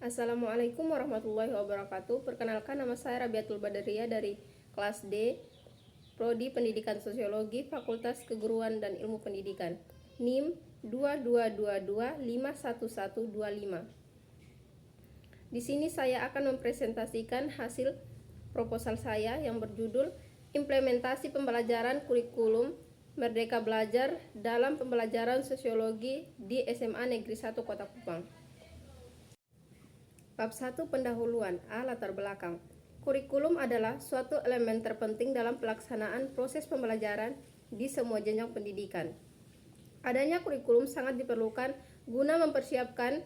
Assalamualaikum warahmatullahi wabarakatuh. Perkenalkan, nama saya Rabiatul Badaria dari kelas D, Prodi Pendidikan Sosiologi, Fakultas Keguruan dan Ilmu Pendidikan, NIM 2222511125. Di sini saya akan mempresentasikan hasil proposal saya yang berjudul Implementasi Pembelajaran Kurikulum Merdeka Belajar dalam Pembelajaran Sosiologi di SMA Negeri 1 Kota Kupang. Bab 1 Pendahuluan. Latar belakang. Kurikulum adalah suatu elemen terpenting dalam pelaksanaan proses pembelajaran di semua jenjang pendidikan. Adanya kurikulum sangat diperlukan guna mempersiapkan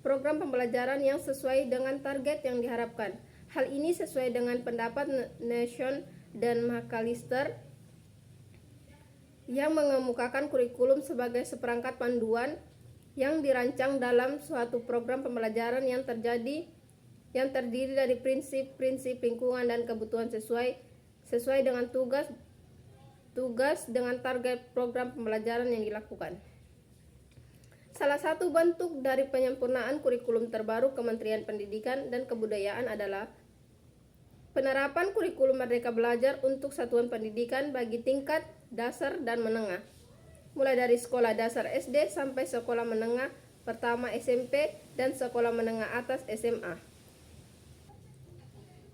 program pembelajaran yang sesuai dengan target yang diharapkan. Hal ini sesuai dengan pendapat Nation dan McAllister yang mengemukakan kurikulum sebagai seperangkat panduan yang dirancang dalam suatu program pembelajaran yang terdiri dari prinsip-prinsip lingkungan dan kebutuhan sesuai dengan tugas dengan target program pembelajaran yang dilakukan. Salah satu bentuk dari penyempurnaan kurikulum terbaru Kementerian Pendidikan dan Kebudayaan adalah penerapan kurikulum Merdeka Belajar untuk satuan pendidikan bagi tingkat dasar dan menengah, mulai dari sekolah dasar SD sampai sekolah menengah pertama SMP dan sekolah menengah atas SMA.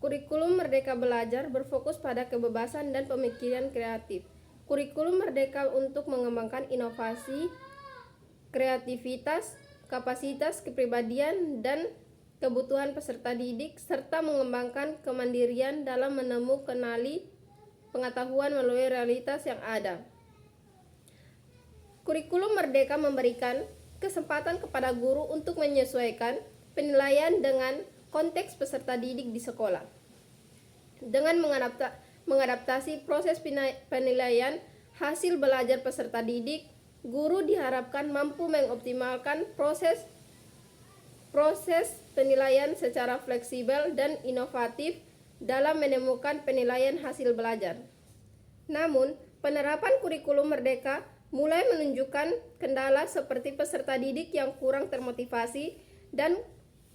Kurikulum Merdeka Belajar berfokus pada kebebasan dan pemikiran kreatif. Kurikulum merdeka untuk mengembangkan inovasi, kreativitas, kapasitas kepribadian, dan kebutuhan peserta didik, serta mengembangkan kemandirian dalam kenali pengetahuan melalui realitas yang ada. Kurikulum Merdeka memberikan kesempatan kepada guru untuk menyesuaikan penilaian dengan konteks peserta didik di sekolah. Dengan mengadaptasi proses penilaian hasil belajar peserta didik, guru diharapkan mampu mengoptimalkan proses penilaian secara fleksibel dan inovatif dalam menemukan penilaian hasil belajar. Namun, penerapan kurikulum Merdeka mulai menunjukkan kendala seperti peserta didik yang kurang termotivasi dan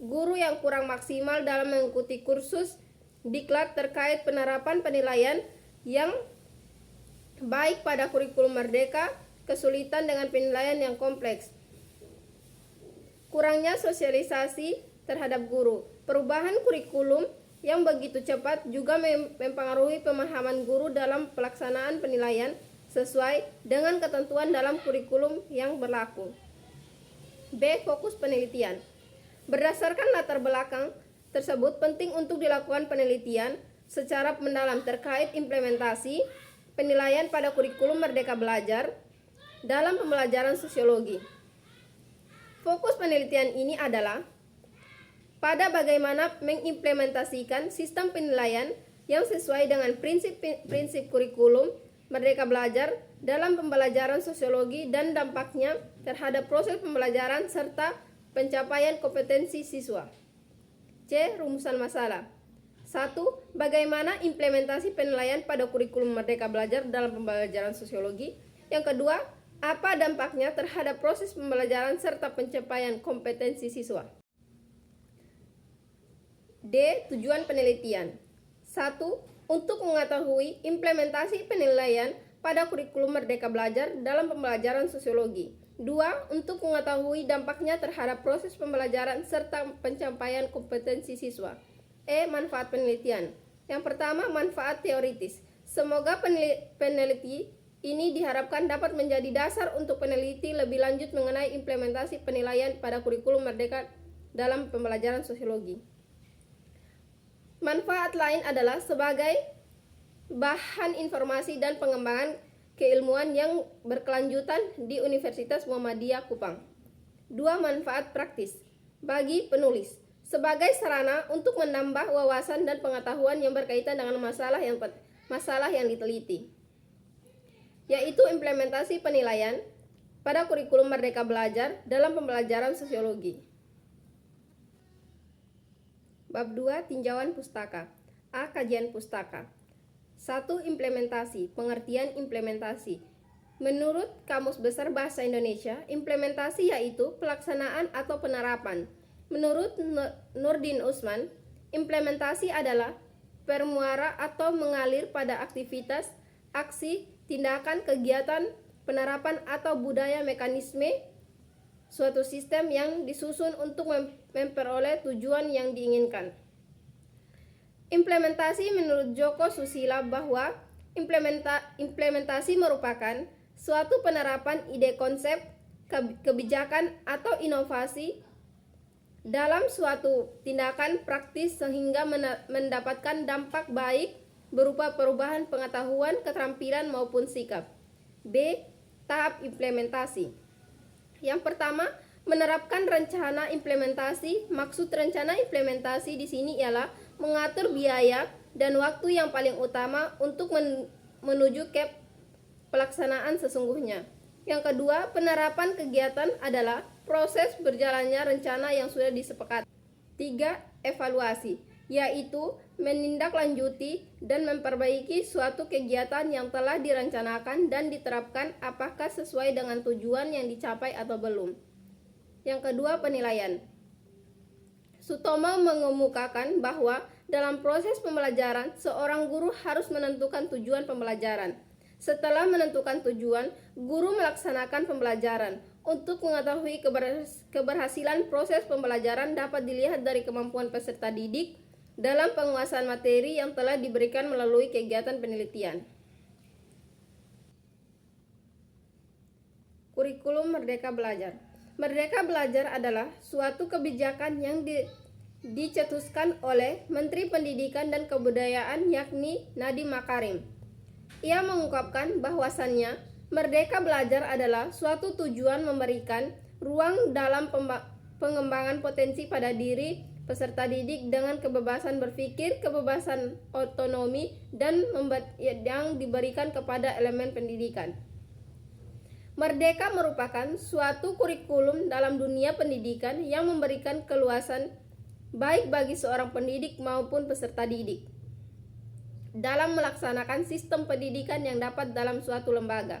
guru yang kurang maksimal dalam mengikuti kursus diklat terkait penerapan penilaian yang baik pada kurikulum Merdeka, kesulitan dengan penilaian yang kompleks, kurangnya sosialisasi terhadap guru. Perubahan kurikulum yang begitu cepat juga mempengaruhi pemahaman guru dalam pelaksanaan penilaian sesuai dengan ketentuan dalam kurikulum yang berlaku. B. Fokus penelitian. Berdasarkan latar belakang tersebut, penting untuk dilakukan penelitian secara mendalam terkait implementasi penilaian pada kurikulum Merdeka Belajar dalam pembelajaran sosiologi. Fokus penelitian ini adalah pada bagaimana mengimplementasikan sistem penilaian yang sesuai dengan prinsip-prinsip kurikulum Merdeka Belajar dalam pembelajaran sosiologi dan dampaknya terhadap proses pembelajaran serta pencapaian kompetensi siswa. C. Rumusan masalah. 1. Bagaimana implementasi penilaian pada kurikulum Merdeka Belajar dalam pembelajaran sosiologi. Yang kedua, apa dampaknya terhadap proses pembelajaran serta pencapaian kompetensi siswa. D. Tujuan penelitian. 1. Untuk mengetahui implementasi penilaian pada kurikulum Merdeka Belajar dalam pembelajaran sosiologi. 2. Untuk mengetahui dampaknya terhadap proses pembelajaran serta pencapaian kompetensi siswa. E. Manfaat penelitian. Yang pertama, manfaat teoritis. Semoga peneliti ini diharapkan dapat menjadi dasar untuk peneliti lebih lanjut mengenai implementasi penilaian pada kurikulum Merdeka dalam pembelajaran sosiologi. Manfaat lain adalah sebagai bahan informasi dan pengembangan keilmuan yang berkelanjutan di Universitas Muhammadiyah Kupang. 2. Manfaat praktis bagi penulis sebagai sarana untuk menambah wawasan dan pengetahuan yang berkaitan dengan masalah yang diteliti, yaitu implementasi penilaian pada kurikulum Merdeka Belajar dalam pembelajaran sosiologi. Bab 2. Tinjauan pustaka. A. Kajian pustaka. 1. Implementasi. Pengertian implementasi. Menurut Kamus Besar Bahasa Indonesia, implementasi yaitu pelaksanaan atau penerapan, Menurut Nurdin Usman, implementasi adalah bermuara atau mengalir pada aktivitas, aksi, tindakan, kegiatan, penerapan atau budaya mekanisme suatu sistem yang disusun untuk memperoleh tujuan yang diinginkan. Implementasi menurut Joko Susila bahwa implementasi merupakan suatu penerapan ide konsep, kebijakan atau inovasi dalam suatu tindakan praktis sehingga mendapatkan dampak baik berupa perubahan pengetahuan, keterampilan maupun sikap. B. Tahap implementasi. Yang pertama, menerapkan rencana implementasi. Maksud rencana implementasi di sini ialah mengatur biaya dan waktu yang paling utama untuk menuju ke pelaksanaan sesungguhnya. Yang kedua, penerapan kegiatan adalah proses berjalannya rencana yang sudah disepakati. 3. Evaluasi, yaitu menindaklanjuti dan memperbaiki suatu kegiatan yang telah direncanakan dan diterapkan apakah sesuai dengan tujuan yang dicapai atau belum. Yang kedua, penilaian. Sutomo mengemukakan bahwa dalam proses pembelajaran, seorang guru harus menentukan tujuan pembelajaran. Setelah menentukan tujuan, guru melaksanakan pembelajaran. Untuk mengetahui keberhasilan proses pembelajaran dapat dilihat dari kemampuan peserta didik dalam penguasaan materi yang telah diberikan melalui kegiatan penelitian. Kurikulum Merdeka Belajar. Merdeka Belajar adalah suatu kebijakan yang dicetuskan oleh Menteri Pendidikan dan Kebudayaan yakni Nadiem Makarim. Ia mengungkapkan bahwasannya Merdeka Belajar adalah suatu tujuan memberikan ruang dalam pengembangan potensi pada diri peserta didik dengan kebebasan berpikir, kebebasan otonomi, dan yang diberikan kepada elemen pendidikan. Merdeka merupakan suatu kurikulum dalam dunia pendidikan yang memberikan keluasan baik bagi seorang pendidik maupun peserta didik dalam melaksanakan sistem pendidikan yang dapat dalam suatu lembaga.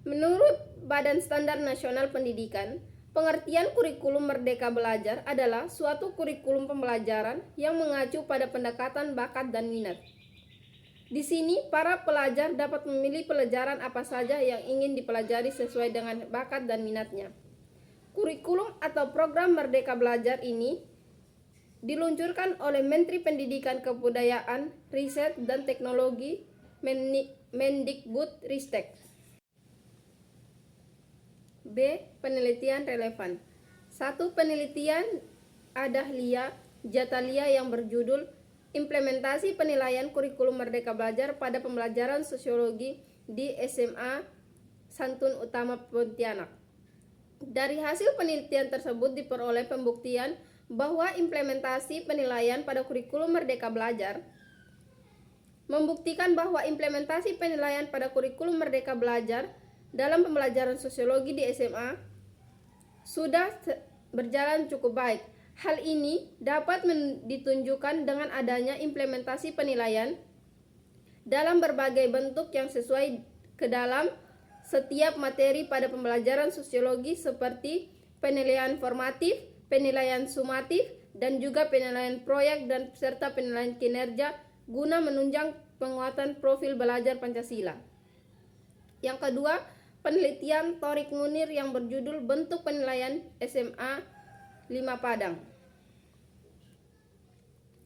Menurut Badan Standar Nasional Pendidikan, pengertian kurikulum Merdeka Belajar adalah suatu kurikulum pembelajaran yang mengacu pada pendekatan bakat dan minat. Di sini, para pelajar dapat memilih pelajaran apa saja yang ingin dipelajari sesuai dengan bakat dan minatnya. Kurikulum atau program Merdeka Belajar ini diluncurkan oleh Menteri Pendidikan Kebudayaan, Riset, dan Teknologi Mendikbudristek. B. Penelitian relevan. Satu penelitian Adahlia Jatalia yang berjudul Implementasi Penilaian Kurikulum Merdeka Belajar pada Pembelajaran Sosiologi di SMA Santun Utama Pontianak. Dari hasil penelitian tersebut diperoleh pembuktian bahwa implementasi penilaian pada kurikulum Merdeka Belajar membuktikan bahwa implementasi penilaian pada kurikulum Merdeka Belajar dalam pembelajaran sosiologi di SMA sudah berjalan cukup baik. Hal ini dapat ditunjukkan dengan adanya implementasi penilaian dalam berbagai bentuk yang sesuai ke dalam setiap materi pada pembelajaran sosiologi seperti penilaian formatif, penilaian sumatif, dan juga penilaian proyek dan serta penilaian kinerja guna menunjang penguatan profil belajar Pancasila. Yang kedua, penelitian Thorik Munir yang berjudul Bentuk Penilaian SMA 5 Padang.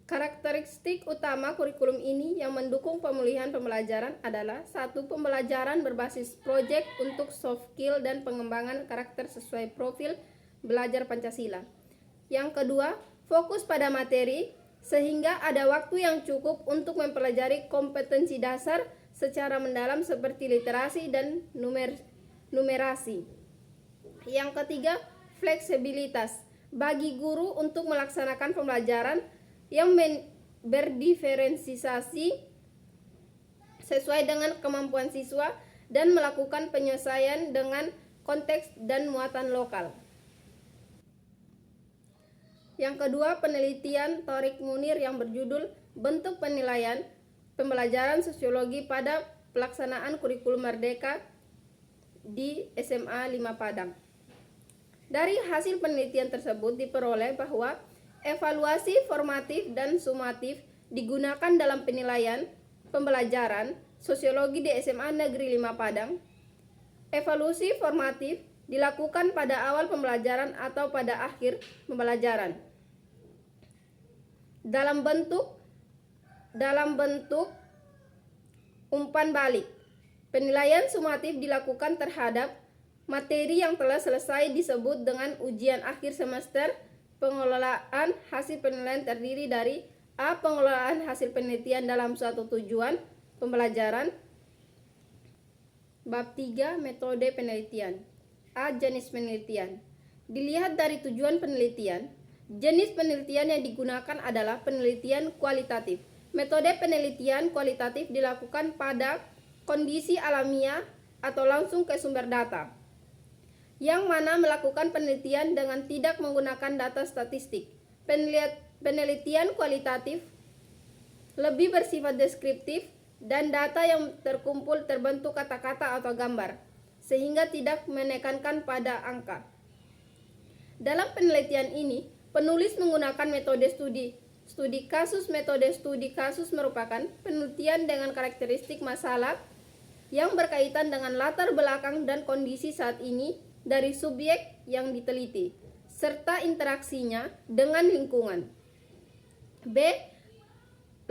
Karakteristik utama kurikulum ini yang mendukung pemulihan pembelajaran adalah satu, pembelajaran berbasis proyek untuk soft skill dan pengembangan karakter sesuai profil belajar Pancasila. Yang kedua, fokus pada materi sehingga ada waktu yang cukup untuk mempelajari kompetensi dasar secara mendalam seperti literasi dan numerasi. Yang ketiga, fleksibilitas bagi guru untuk melaksanakan pembelajaran yang berdiferensiasi sesuai dengan kemampuan siswa dan melakukan penyesuaian dengan konteks dan muatan lokal. Yang kedua, penelitian Thorik Munir yang berjudul Bentuk Penilaian Pembelajaran Sosiologi pada Pelaksanaan Kurikulum Merdeka di SMA 5 Padang. Dari hasil penelitian tersebut diperoleh bahwa evaluasi formatif dan sumatif digunakan dalam penilaian pembelajaran sosiologi di SMA Negeri 5 Padang. Evaluasi formatif dilakukan pada awal pembelajaran atau pada akhir pembelajaran. Dalam bentuk umpan balik. Penilaian sumatif dilakukan terhadap materi yang telah selesai disebut dengan ujian akhir semester. Pengelolaan hasil penilaian terdiri dari A. Pengelolaan hasil penelitian dalam suatu tujuan pembelajaran. Bab 3. Metode penelitian. A. Jenis penelitian. Dilihat dari tujuan penelitian, jenis penelitian yang digunakan adalah penelitian kualitatif. Metode penelitian kualitatif dilakukan pada kondisi alamiah atau langsung ke sumber data, yang mana melakukan penelitian dengan tidak menggunakan data statistik. Penelitian kualitatif lebih bersifat deskriptif dan data yang terkumpul terbentuk kata-kata atau gambar, sehingga tidak menekankan pada angka. Dalam penelitian ini, penulis menggunakan metode studi kasus. Metode studi kasus merupakan penelitian dengan karakteristik masalah yang berkaitan dengan latar belakang dan kondisi saat ini dari subjek yang diteliti, serta interaksinya dengan lingkungan. B.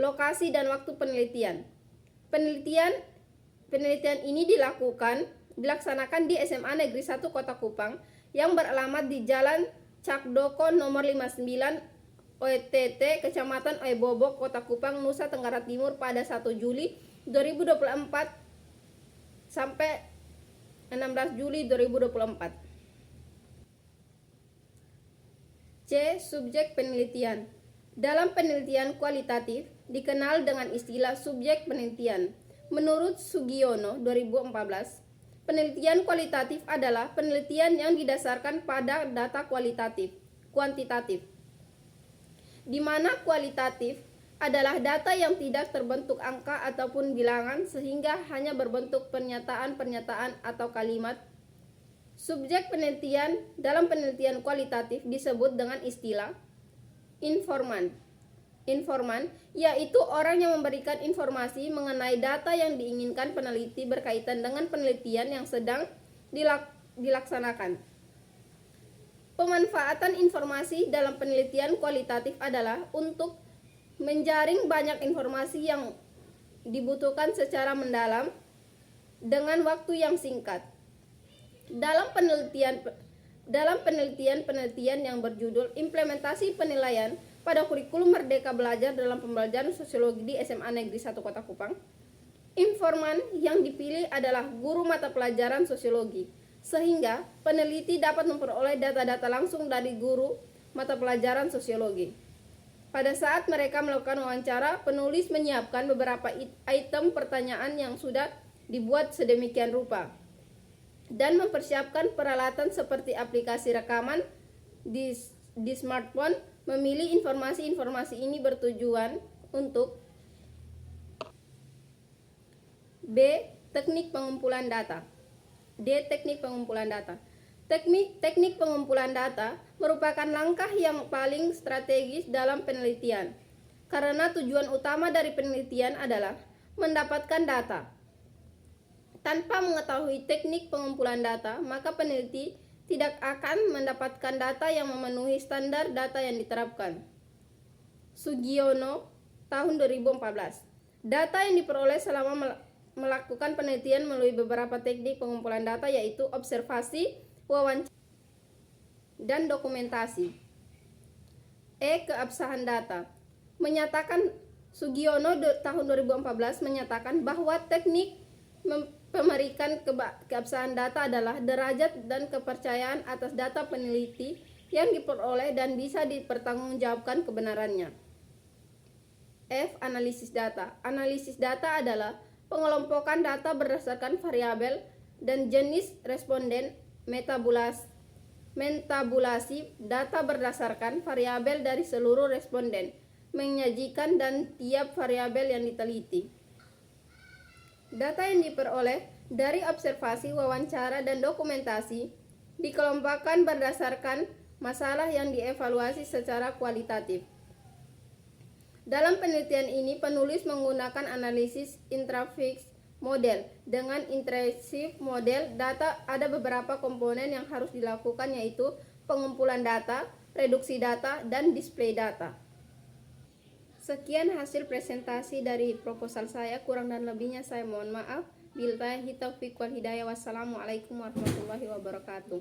Lokasi dan waktu penelitian. Penelitian ini dilaksanakan di SMA Negeri 1 Kota Kupang yang beralamat di Jalan Cakdoko nomor 59 OTT Kecamatan Oebobok, Kota Kupang, Nusa Tenggara Timur pada 1 Juli 2024 sampai 16 Juli 2024. C. Subjek penelitian. Dalam penelitian kualitatif dikenal dengan istilah subjek penelitian. Menurut Sugiono 2014, penelitian kualitatif adalah penelitian yang didasarkan pada data kuantitatif, di mana kualitatif adalah data yang tidak terbentuk angka ataupun bilangan sehingga hanya berbentuk pernyataan-pernyataan atau kalimat. Subjek penelitian dalam penelitian kualitatif disebut dengan istilah informan. Informan yaitu orang yang memberikan informasi mengenai data yang diinginkan peneliti berkaitan dengan penelitian yang sedang dilaksanakan. Pemanfaatan informasi dalam penelitian kualitatif adalah untuk menjaring banyak informasi yang dibutuhkan secara mendalam dengan waktu yang singkat. Dalam penelitian yang berjudul Implementasi Penilaian pada Kurikulum Merdeka Belajar dalam Pembelajaran Sosiologi di SMA Negeri 1 Kota Kupang, informan yang dipilih adalah guru mata pelajaran sosiologi, sehingga peneliti dapat memperoleh data-data langsung dari guru mata pelajaran sosiologi. Pada saat mereka melakukan wawancara, penulis menyiapkan beberapa item pertanyaan yang sudah dibuat sedemikian rupa dan mempersiapkan peralatan seperti aplikasi rekaman di smartphone. Memilih informasi-informasi ini bertujuan untuk B. Teknik pengumpulan data. D. Teknik pengumpulan data. Teknik pengumpulan data merupakan langkah yang paling strategis dalam penelitian, karena tujuan utama dari penelitian adalah mendapatkan data. Tanpa mengetahui teknik pengumpulan data, maka peneliti tidak akan mendapatkan data yang memenuhi standar data yang diterapkan. Sugiono, tahun 2014. Data yang diperoleh selama melakukan penelitian melalui beberapa teknik pengumpulan data, yaitu observasi, wawancara, dan dokumentasi. E. Keabsahan data. Sugiono tahun 2014 menyatakan bahwa teknik pemeriksaan keabsahan data adalah derajat dan kepercayaan atas data peneliti yang diperoleh dan bisa dipertanggungjawabkan kebenarannya. F. Analisis data. Analisis data adalah pengelompokan data berdasarkan variabel dan jenis responden. Mentabulasi data berdasarkan variabel dari seluruh responden, menyajikan dan tiap variabel yang diteliti. Data yang diperoleh dari observasi, wawancara, dan dokumentasi dikelompokkan berdasarkan masalah yang dievaluasi secara kualitatif. Dalam penelitian ini, penulis menggunakan analisis intrafix model. Dengan intrusive model data, ada beberapa komponen yang harus dilakukan, yaitu pengumpulan data, reduksi data, dan display data. Sekian hasil presentasi dari proposal saya. Kurang dan lebihnya saya mohon maaf. Billahi taufiq wal hidayah. Wassalamualaikum warahmatullahi wabarakatuh.